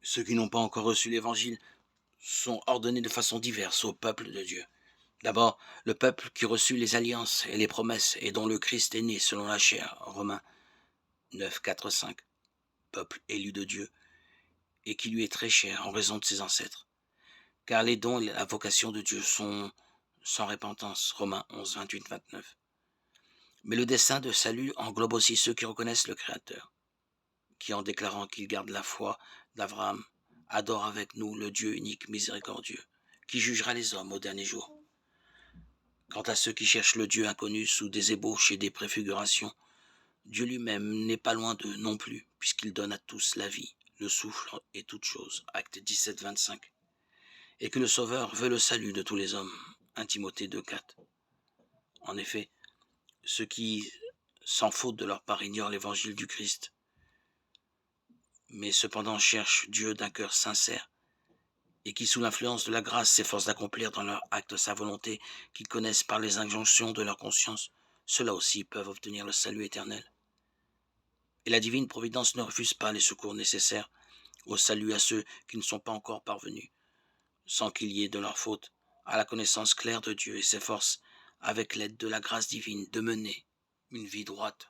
Ceux qui n'ont pas encore reçu l'Évangile sont ordonnés de façon diverse au peuple de Dieu. D'abord, le peuple qui reçut les alliances et les promesses et dont le Christ est né selon la chair, Romains 9, 4, 5, peuple élu de Dieu, et qui lui est très cher en raison de ses ancêtres. Car les dons et la vocation de Dieu sont sans repentance, Romains 11, 28, 29. Mais le dessein de salut englobe aussi ceux qui reconnaissent le Créateur, qui en déclarant qu'ils gardent la foi d'Abraham, adorent avec nous le Dieu unique miséricordieux, qui jugera les hommes au dernier jour. Quant à ceux qui cherchent le Dieu inconnu sous des ébauches et des préfigurations, Dieu lui-même n'est pas loin d'eux non plus, puisqu'il donne à tous la vie, le souffle et toutes choses. Acte 17, 25. Et que le Sauveur veut le salut de tous les hommes. 1 Timothée 2, 4. En effet, ceux qui, sans faute de leur part, ignorent l'évangile du Christ, mais cependant cherchent Dieu d'un cœur sincère, et qui, sous l'influence de la grâce, s'efforcent d'accomplir dans leur acte sa volonté, qu'ils connaissent par les injonctions de leur conscience, ceux-là aussi peuvent obtenir le salut éternel. Et la divine providence ne refuse pas les secours nécessaires au salut à ceux qui ne sont pas encore parvenus, sans qu'il y ait de leur faute, à la connaissance claire de Dieu, et s'efforce, avec l'aide de la grâce divine, de mener une vie droite,